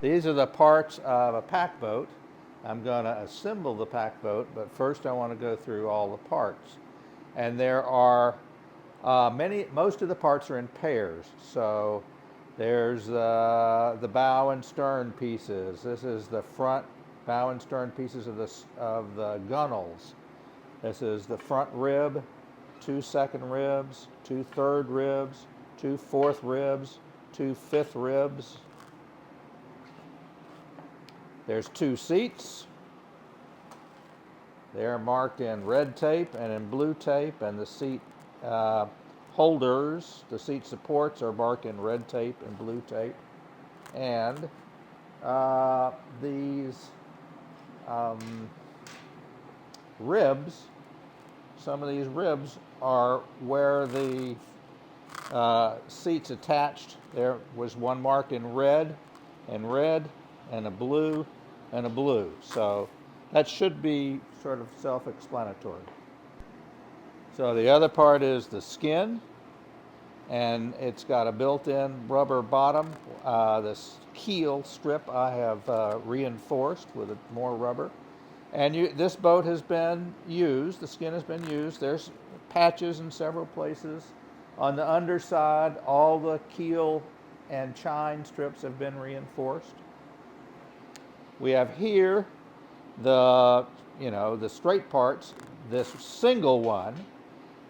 These are the parts of a pack boat. I'm going to assemble the pack boat, but first I want to go through all the parts. And there are most of the parts are in pairs. So there's the bow and stern pieces. This is the front bow and stern pieces of the gunnels. This is the front rib, 2 second ribs, 2 third ribs, 2 fourth ribs, 2 fifth ribs. There's 2 seats. They're marked in red tape and in blue tape, and the seat holders, the seat supports are marked in red tape and blue tape. And these ribs, some of these ribs are where the seats attached. There was one marked in red, and a blue, and a blue. So that should be sort of self-explanatory. So the other part is the skin, and it's got a built-in rubber bottom. This keel strip I have reinforced with more rubber. And this boat has been used, the skin has been used. There's patches in several places. On the underside, all the keel and chine strips have been reinforced. We have here the straight parts. This single one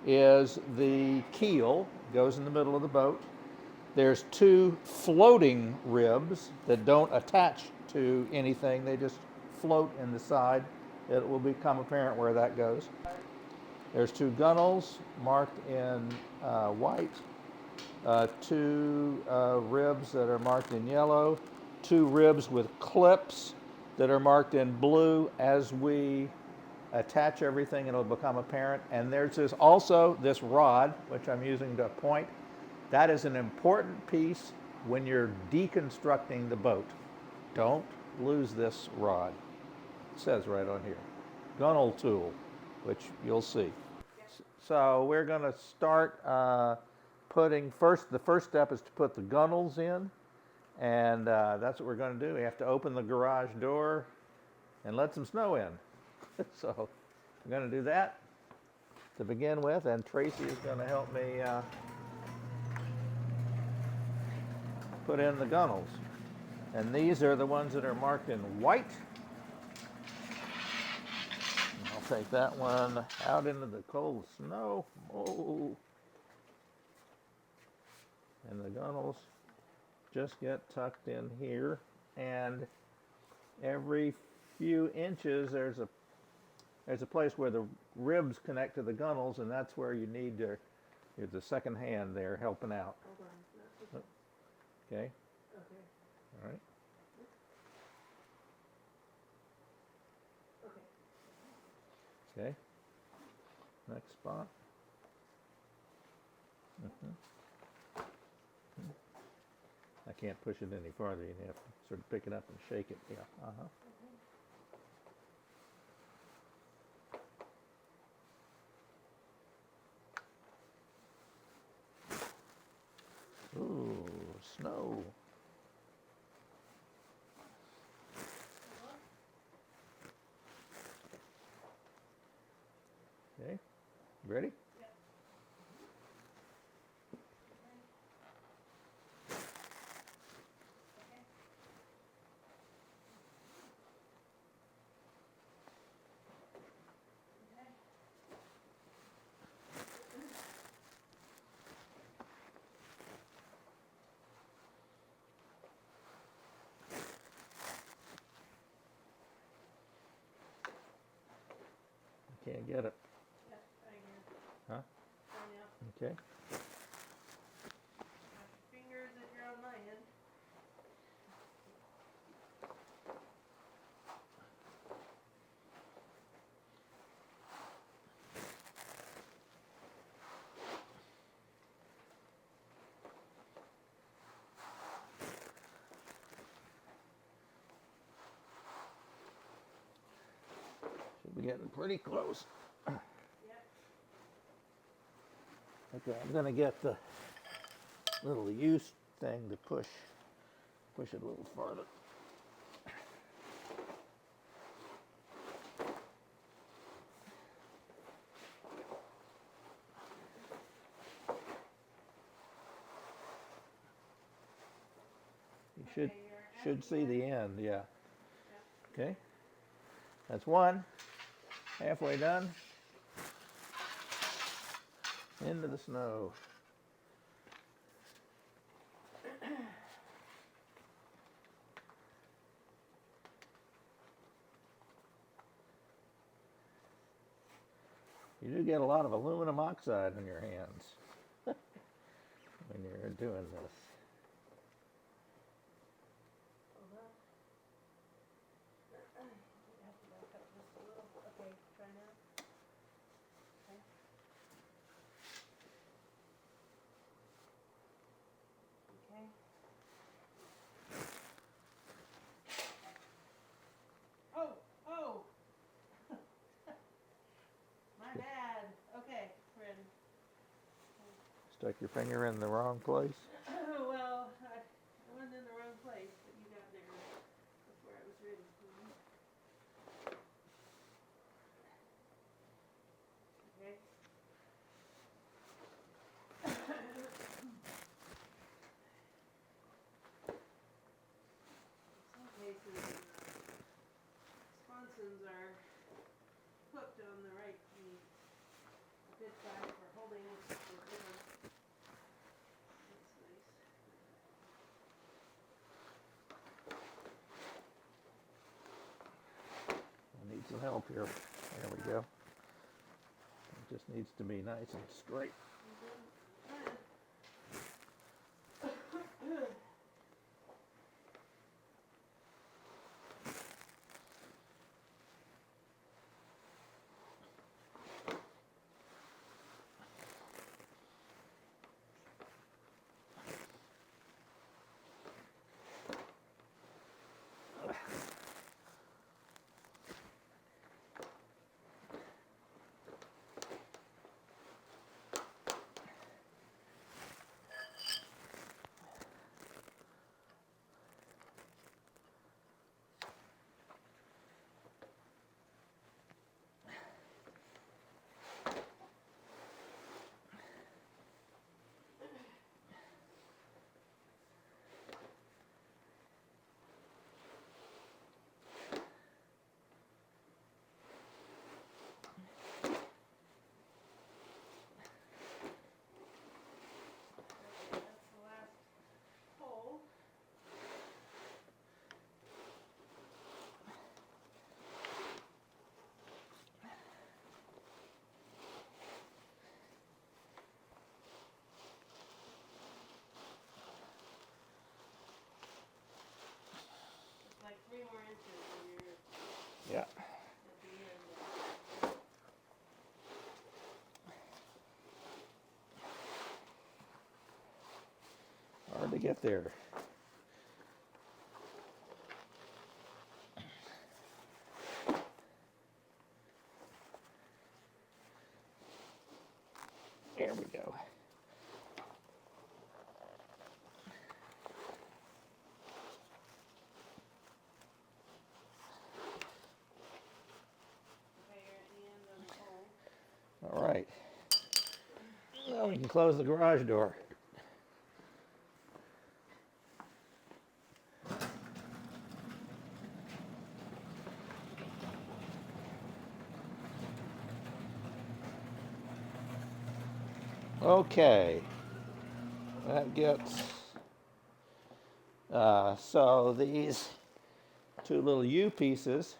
is the keel, goes in the middle of the boat. There's 2 floating ribs that don't attach to anything. They just float in the side. It will become apparent where that goes. There's 2 gunnels marked in white, 2 ribs that are marked in yellow, 2 ribs with clips that are marked in blue. As we attach everything, it'll become apparent. And there's also this rod, which I'm using to point. That is an important piece when you're deconstructing the boat. Don't lose this rod. It says right on here, gunnel tool, which you'll see. So we're going to start putting the first step is to put the gunnels in. And that's what we're going to do. We have to open the garage door and let some snow in. So we're going to do that to begin with, and Tracy is going to help me put in the gunnels. And these are the ones that are marked in white. And I'll take that one out into the cold snow. Oh. And the gunnels just get tucked in here, and every few inches there's a place where the ribs connect to the gunnels, and that's where you need the second hand there helping out. Hold on. Okay. Okay. All right. Okay. Okay. Next spot. I can't push it any farther. You have to sort of pick it up and shake it. Yeah. Ooh, snow. Okay. Ready? Can't get it. Yes, I hear. Huh? I know. Okay. Cross your fingers if you're on my end. Should be getting pretty close. Yep. Okay, I'm going to get the little use thing to push it a little farther. Should Okay, you're should at see the end. end, yeah. Yep. Okay. That's one. Halfway done. Into the snow. You do get a lot of aluminum oxide on your hands when you're doing this. Hold on. You have to back up just a little. Okay, try now. Okay. Okay. Oh, oh. My bad. Okay, ready. Stuck your finger in the wrong place. Well, I wasn't in the wrong place, but you got there before I was ready. Okay. In some cases, sponsons are hooked on the right knee. A good side for holding the ribbon. That's nice. I need some help here. There we go. It just needs to be nice and straight. Okay, that's the last hole. It's like 3 more inches and you're Yeah. at the end. Hard to get there. There we go. Okay, you're at the end of the hole. All right. Now we can close the garage door. Okay. That gets, so these two little U pieces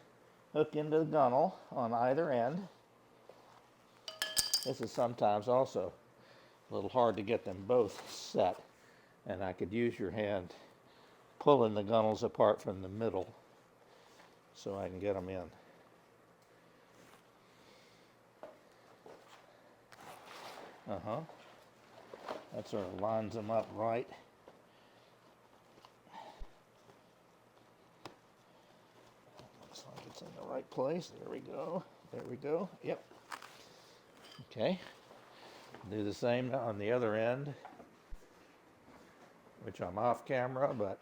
hook into the gunnel on either end. This is sometimes also a little hard to get them both set, and I could use your hand pulling the gunnels apart from the middle so I can get them in. That sort of lines them up right. Looks like it's in the right place. There we go. There we go. Yep. Okay. Do the same on the other end, which I'm off camera, but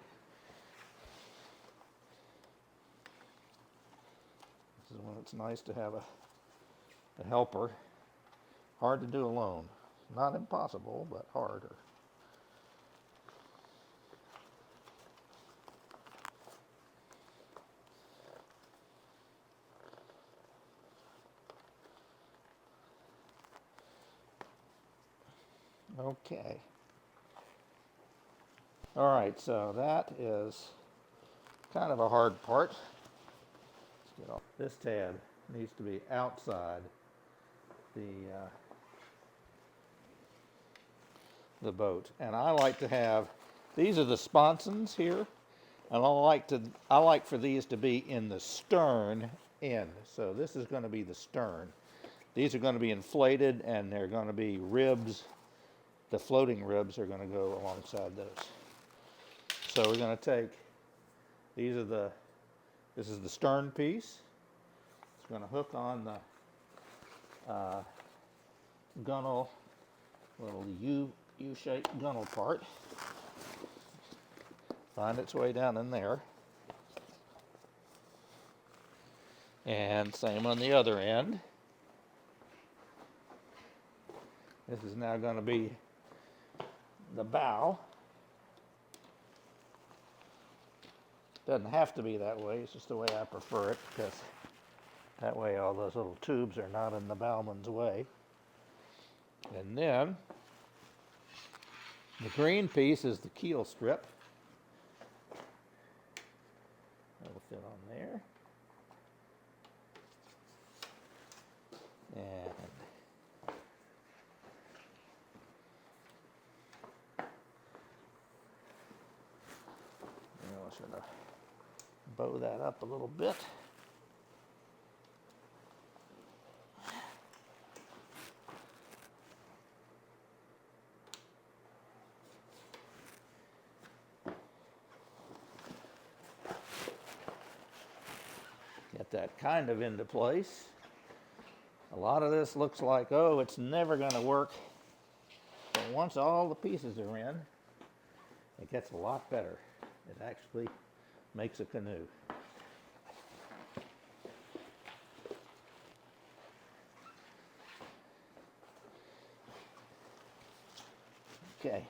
this is when it's nice to have a helper. Hard to do alone. Not impossible, but harder. Okay. All right, so that is kind of a hard part. Let's get off. This tab needs to be outside the boat, and I like to have, these are the sponsons here, and I like for these to be in the stern end. So this is going to be the stern. These are going to be inflated, and they're going to be ribs. The floating ribs are going to go alongside those. So we're going to take, this is the stern piece. It's going to hook on the gunnel, little U-shaped gunnel part. Find its way down in there. And same on the other end. This is now going to be the bow. Doesn't have to be that way, it's just the way I prefer it, because that way all those little tubes are not in the bowman's way. And then the green piece is the keel strip. That'll fit on there. And I'll sort of bow that up a little bit. Get that kind of into place. A lot of this looks like, oh, it's never going to work. But once all the pieces are in, it gets a lot better. It actually makes a canoe. Okay.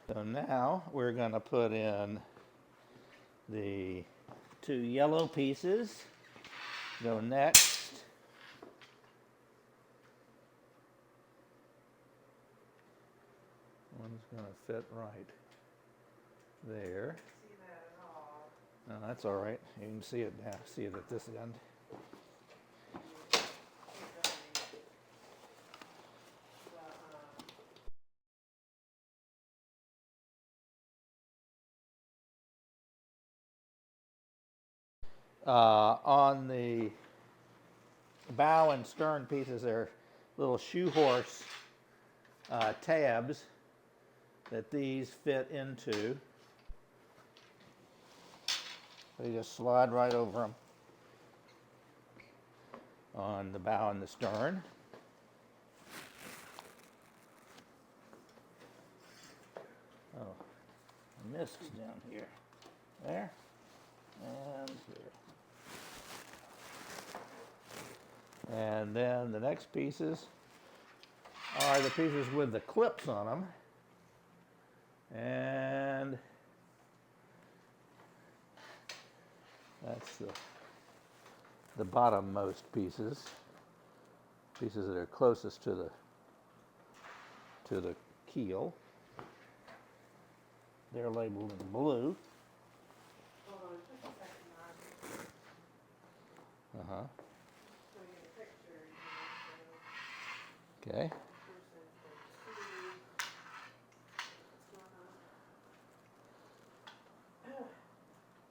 So now we're going to put in the 2 yellow pieces. Go next. One's going to fit right there. See that at all? No, that's all right. You can see it now. See it at this end. On the bow and stern pieces, there are little shoe horse tabs that these fit into. They just slide right over them on the bow and the stern. Oh, I missed down here. There and here. And then the next pieces are the pieces with the clips on them. And that's the bottommost pieces that are closest to the keel. They're labeled in blue. Hold on just a second, Roger. Uh-huh. So I get a picture, Okay.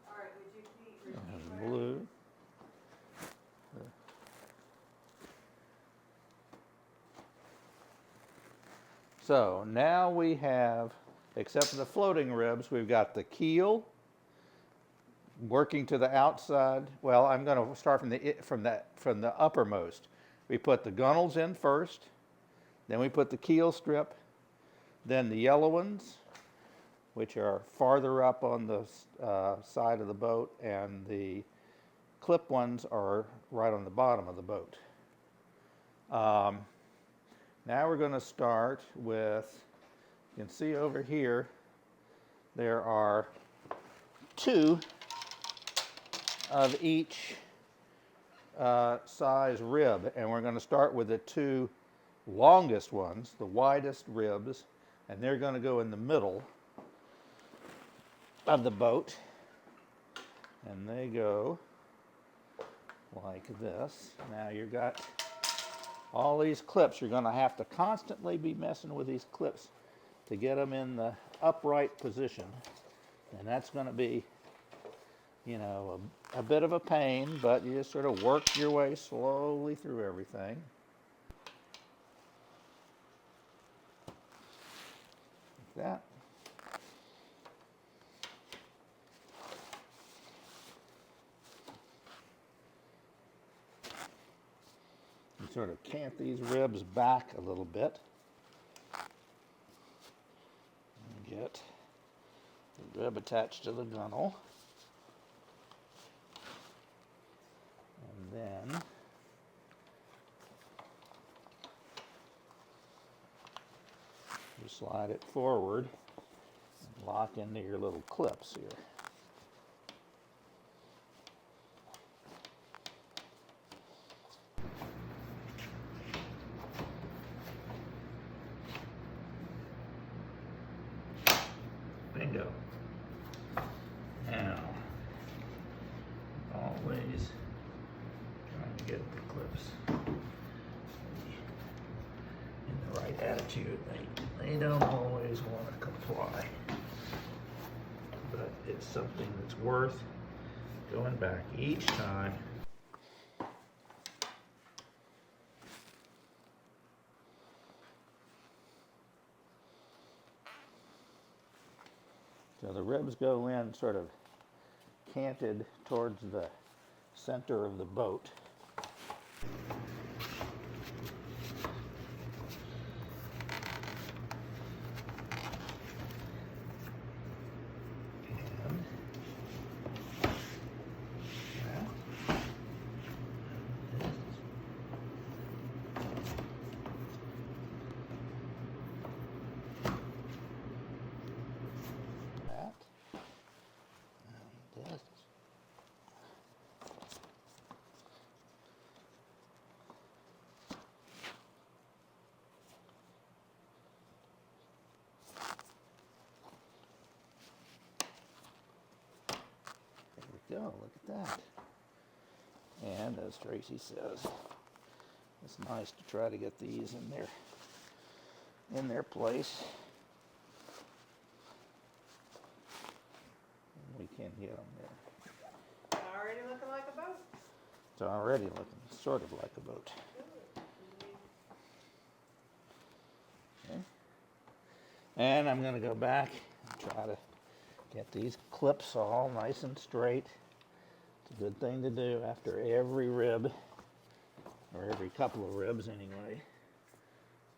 All right, would you repeat And what blue. So now we have, except for the floating ribs, we've got the keel working to the outside. Well, I'm going to start from the uppermost. We put the gunnels in first, then we put the keel strip, then the yellow ones, which are farther up on the side of the boat, and the clip ones are right on the bottom of the boat. Now we're going to start with, you can see over here, there are 2 of each size rib, and we're going to start with the 2 longest ones, the widest ribs, and they're going to go in the middle of the boat. And they go like this. Now you've got all these clips. You're going to have to constantly be messing with these clips to get them in the upright position. And that's going to be, you know, a bit of a pain, but you just sort of work your way slowly through everything. Like that. You sort of cant these ribs back a little bit. And get the rib attached to the gunnel. And then you slide it forward and lock into your little clips here. Bingo. Now, always trying to get the clips in the right attitude. They don't always want to comply, but it's something that's worth going back each time. So the ribs go in sort of canted towards the center of the boat. There we go, look at that. And as Tracy says, it's nice to try to get these in their place. And we can get them there. Already looking like a boat. It's already looking sort of like a boat. Okay. And I'm going to go back and try to get these clips all nice and straight. It's a good thing to do after every rib, or every couple of ribs anyway.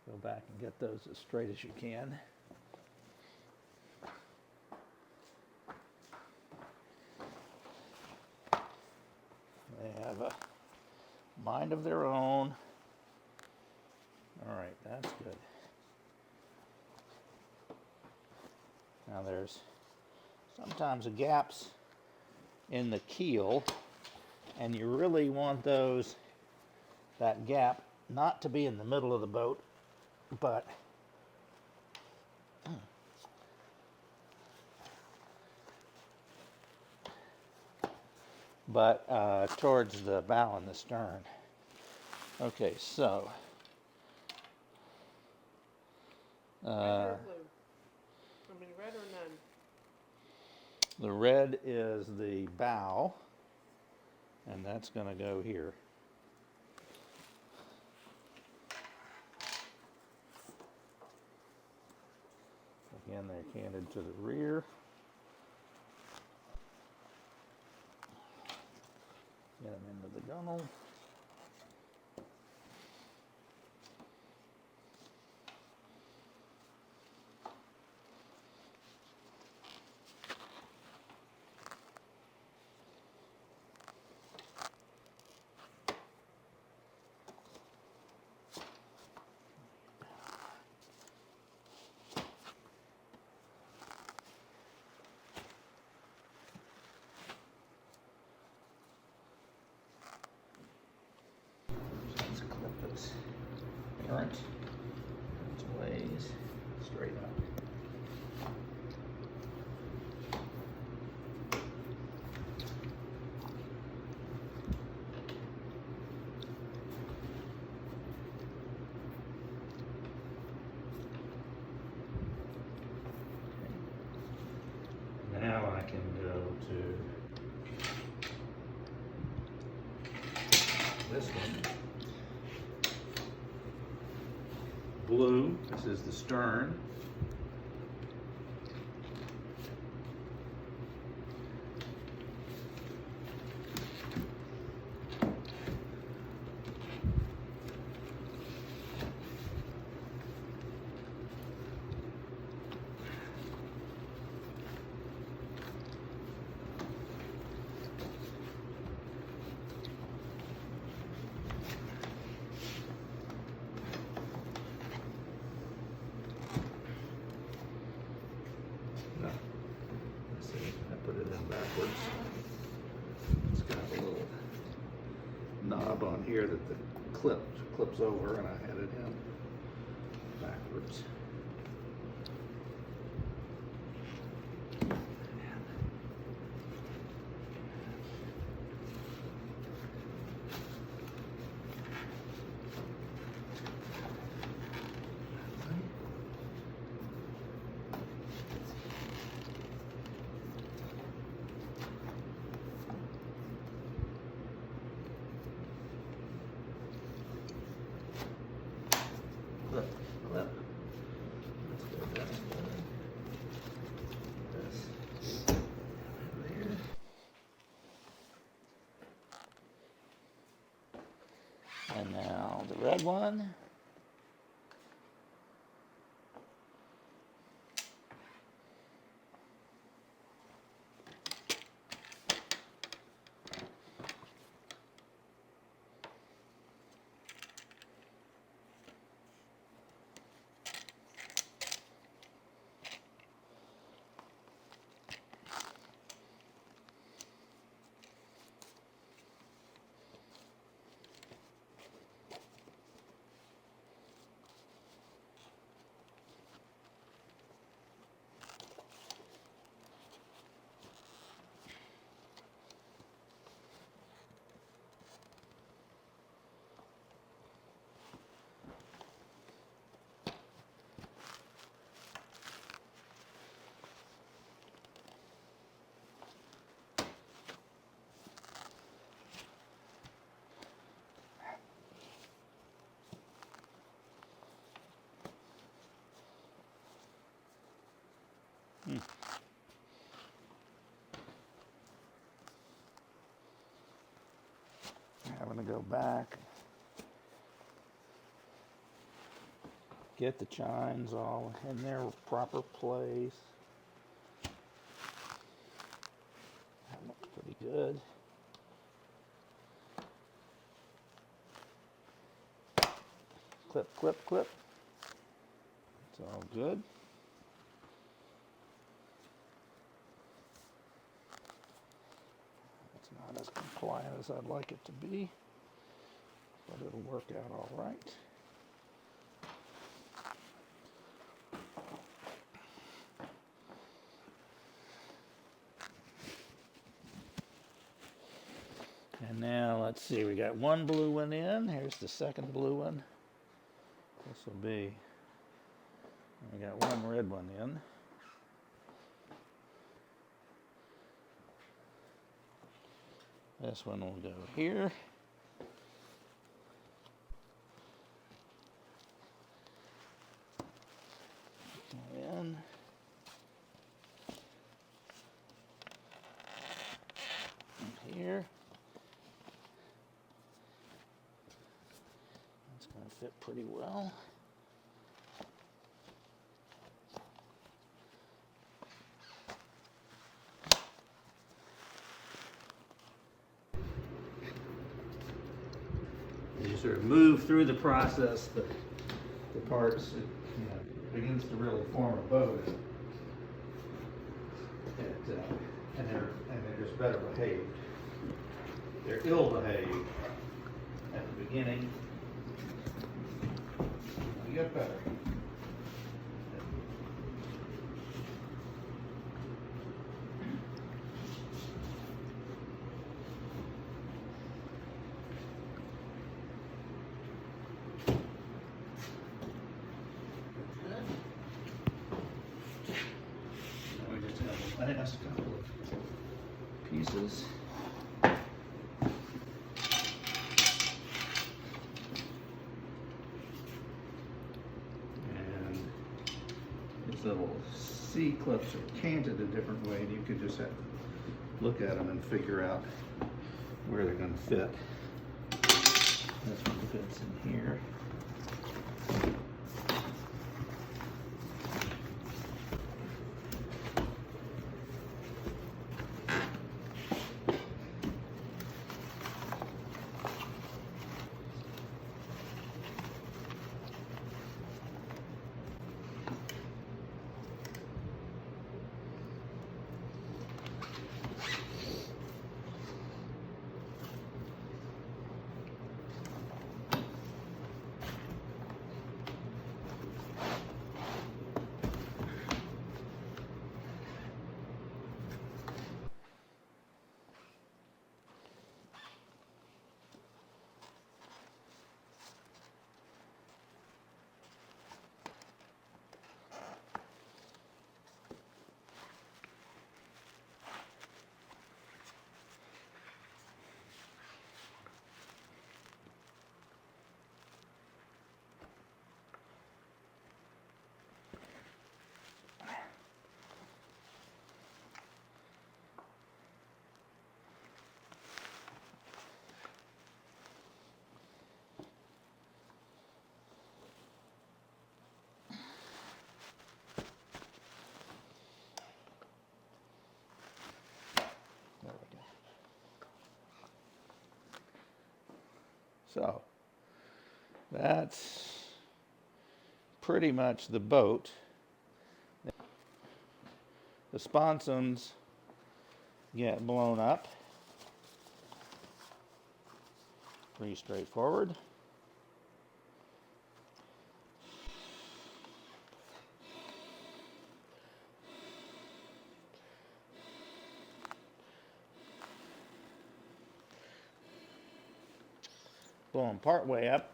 Go back and get those as straight as you can. They have a mind of their own. All right, that's good. Now there's sometimes gaps in the keel, and you really want that gap not to be in the middle of the boat, but towards the bow and the stern. Okay, so Red or blue? I mean, red or none? the red is the bow, and that's going to go here. Again, they're canted to the rear. Get them into the gunnel. to this one. Blue, this is the stern. No, let's see, I put it in backwards. It's got a little knob on here that the clips over, and I had it in backwards. Clip. Let's go down this. There. And now the red one. I'm going to go back, get the chines all in their proper place. That looks pretty good. Clip, clip, clip. It's all good. It's not as compliant as I'd like it to be, but it'll work out all right. And now let's see, we got one blue one in. Here's the second blue one. This will be, we got one red one in. This one will go here. In. Here. It's going to fit pretty well. As you sort of move through the process, the parts, begins to really form a boat. And they're just better behaved. They're ill behaved at the beginning. They get better. I think that's a couple of pieces. And these little C-clips are canted a different way, and you could just have to look at them and figure out where they're going to fit. This one fits in here. So that's pretty much the boat. The sponsons get blown up. Pretty straightforward. Blow them part way up.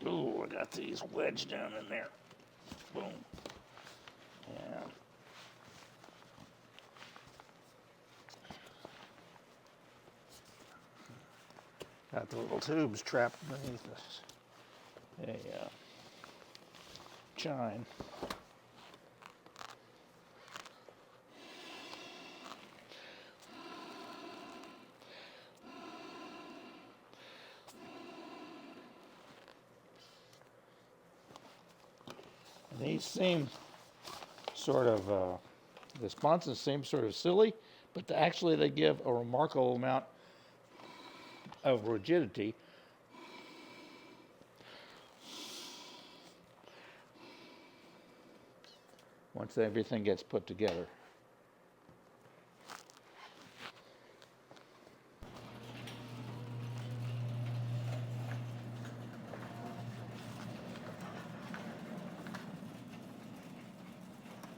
Oh, I got these wedged down in there. Boom. Yeah. Got the little tubes trapped beneath this. Chine. These seem sort of, the sponsons seem sort of silly, but actually they give a remarkable amount of rigidity. Once everything gets put together.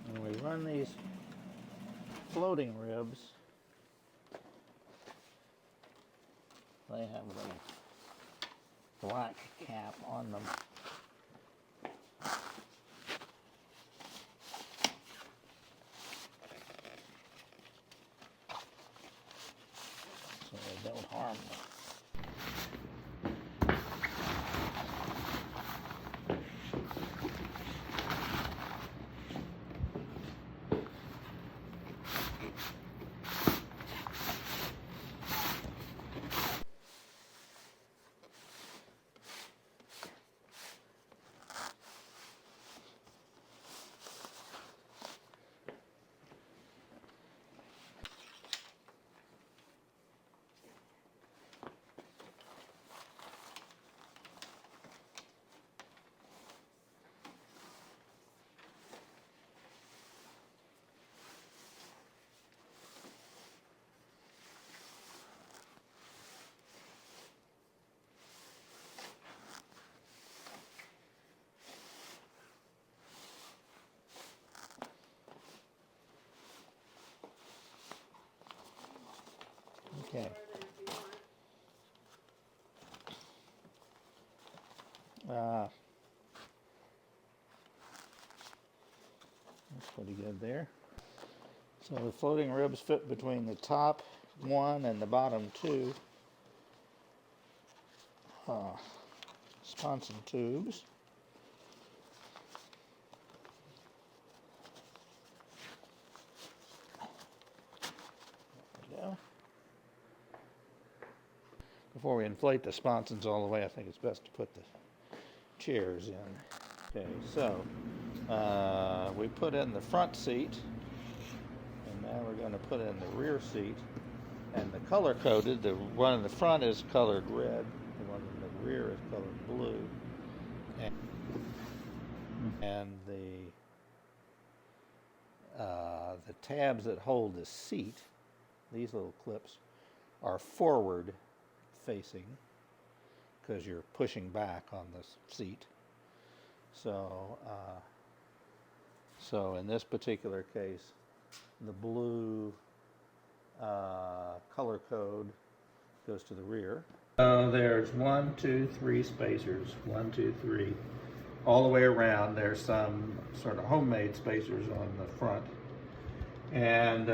And we run these floating ribs. They have the black cap on them. So they don't harm them. Okay. farther if you want. That's pretty good there. So the floating ribs fit between the top one and the bottom two sponson tubes. There we go. Before we inflate the sponsons all the way, I think it's best to put the chairs in. Okay, so we put in the front seat, and now we're going to put in the rear seat. And the color coded, the one in the front is colored red, the one in the rear is colored blue. And the tabs that hold the seat, these little clips, are forward facing because you're pushing back on the seat. So, so in this particular case, the blue color code goes to the rear. There's 1, 2, 3 spacers. 1, 2, 3. All the way around. There's some sort of homemade spacers on the front. And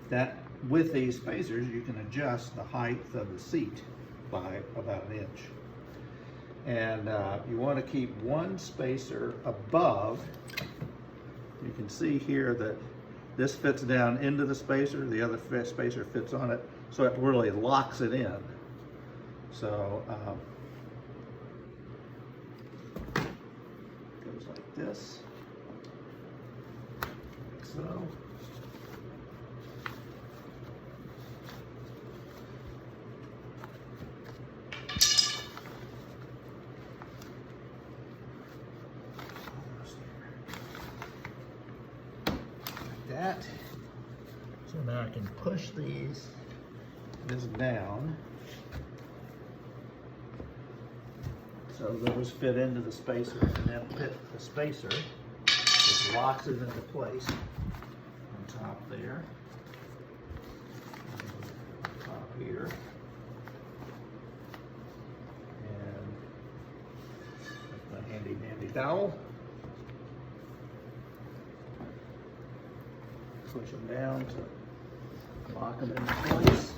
that with these spacers, you can adjust the height of the seat by about an inch. And you want to keep one spacer above. You can see here that this fits down into the spacer, the other spacer fits on it, so it really locks it in. So goes like this, like so. That. So now I can push this down. So those fit into the spacer, and then fit the spacer, which locks it into place on top there, and top here, and with my handy dandy dowel. Push them down to lock them into place.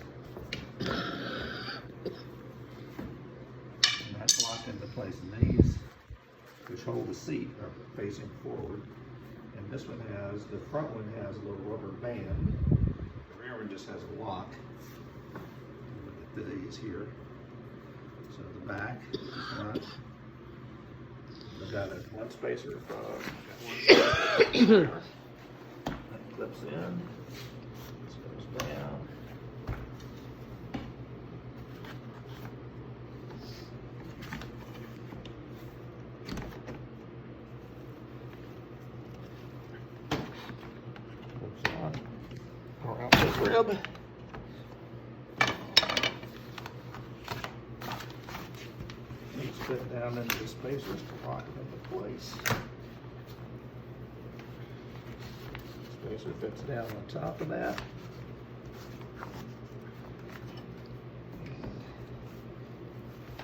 And that's locked into place. And these, which hold the seat, are facing forward. And this one has, the front one has a little rubber band. The rear one just has a lock. Look at these here. So the back, front. I've got one spacer above. Clips in, this goes down. Clips on around this rib. These fit down into the spacers to lock them into place. Spacer fits down on top of that.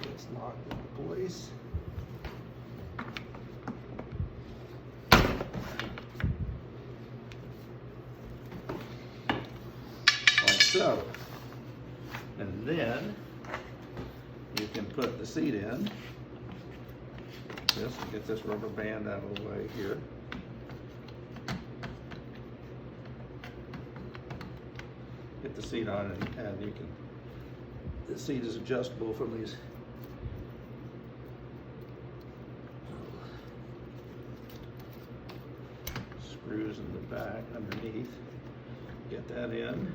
It's locked into place. Like so. And then you can put the seat in. Just get this rubber band out of the way here. Get the seat on, and you can, the seat is adjustable from these screws in the back underneath. Get that in.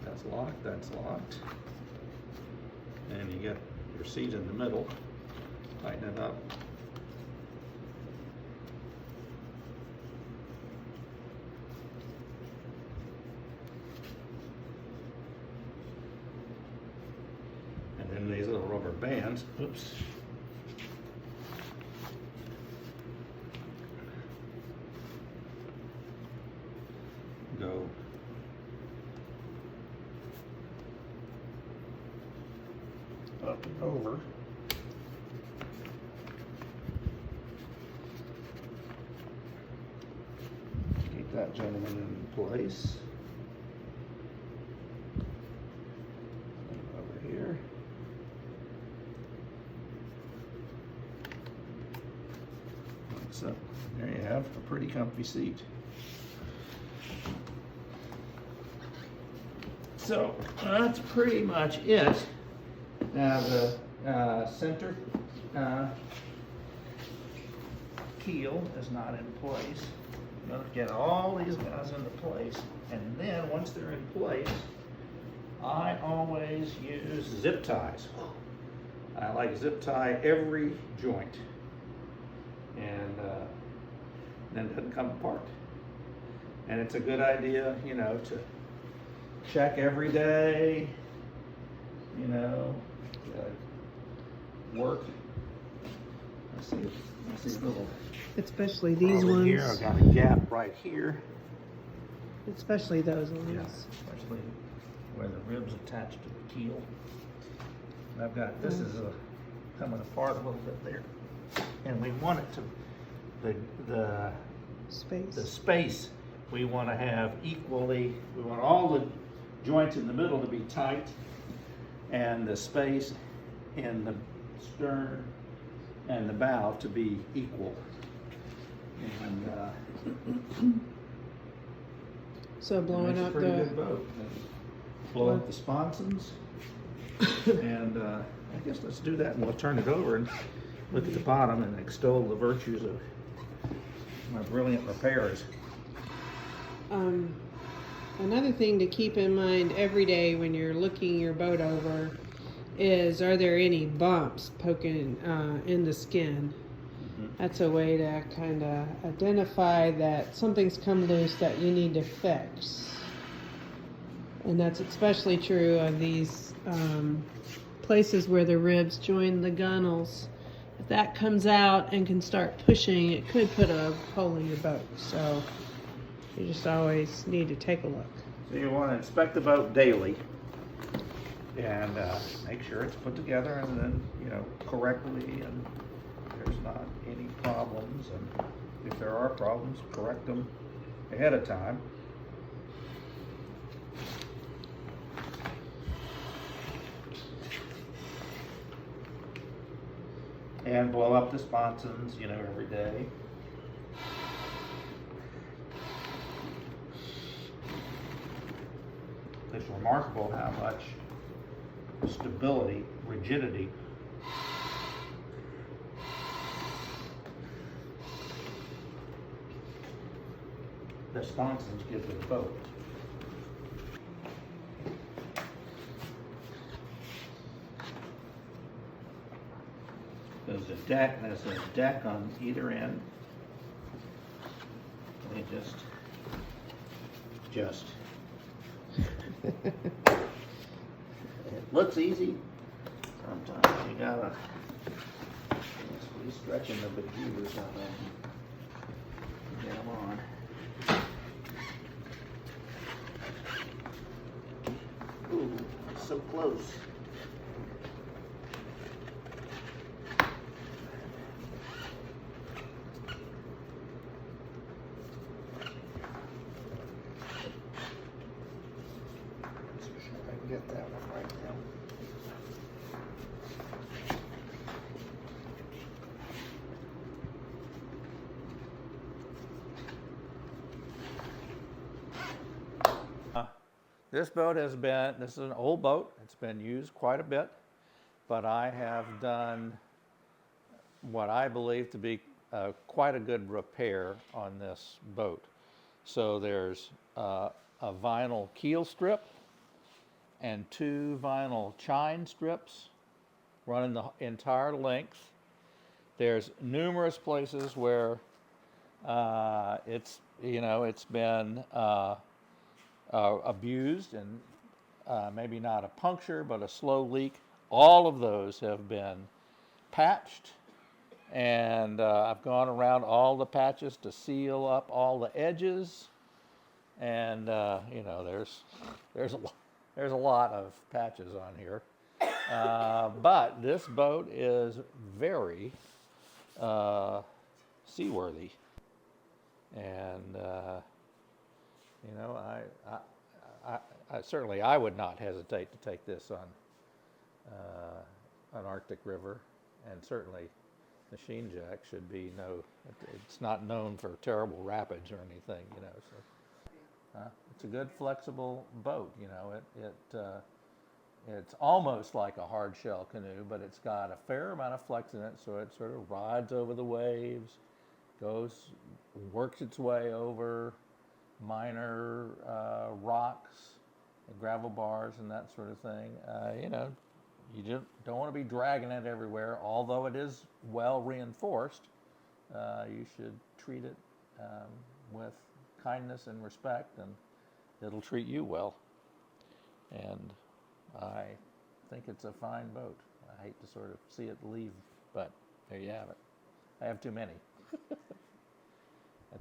That's locked, that's locked. And you get your seat in the middle. Tighten it up. And then these little rubber bands, oops, over. Keep that gentleman in place. Over here. So there you have a pretty comfy seat. So that's pretty much it. Now the center keel is not in place. You gotta get all these guys into place, and then once they're in place, I always use zip ties. I like zip tie every joint, and then it doesn't come apart. And it's a good idea, you know, to check every day, you know, work. I see a little. Especially these over ones. Here, I've got a gap right here. Especially those ones. Yeah, especially where the ribs attach to the keel. And I've got, this is coming apart a little bit there. And we want it to, the space we want to have equally, we want all the joints in the middle to be tight and the space in the stern and the bow to be equal. And so blowing makes up a pretty the good boat. Blow up the sponsons, and I guess let's do that, and we'll turn it over and look at the bottom and extol the virtues of my brilliant repairs. Another thing to keep in mind every day when you're looking your boat over is, are there any bumps poking in the skin? That's a way to kind of identify that something's come loose that you need to fix. And that's especially true of these places where the ribs join the gunnels. If that comes out and can start pushing, it could put a hole in your boat. So you just always need to take a look. So you want to inspect the boat daily and make sure it's put together and then, you know, correctly, and there's not any problems, and if there are problems, correct them ahead of time. And blow up the sponsons, you know, every day. It's remarkable how much stability, rigidity the sponsons give to the boat. There's a deck on either end. They just it looks easy. Sometimes you gotta be stretching the bejeebers out of them. Get them on. Ooh, so close. I can get that one right now. This boat has been, this is an old boat, it's been used quite a bit, but I have done what I believe to be quite a good repair on this boat. So there's a vinyl keel strip and 2 vinyl chine strips running the entire length. There's numerous places where it's been abused, and maybe not a puncture but a slow leak. All of those have been patched, and I've gone around all the patches to seal up all the edges, and there's a lot of patches on here, But this boat is very seaworthy, and you know, I certainly I would not hesitate to take this on an Arctic river, and certainly Machine Jack should be it's not known for terrible rapids or anything, you know. So it's a good flexible boat, you know. It's almost like a hard shell canoe, but it's got a fair amount of flex in it, so it sort of rides over the waves, works its way over minor rocks, and gravel bars, and that sort of thing. You know, you just don't want to be dragging it everywhere. Although it is well reinforced, you should treat it with kindness and respect, and it'll treat you well. And I think it's a fine boat. I hate to sort of see it leave, but there you have it. I have too many.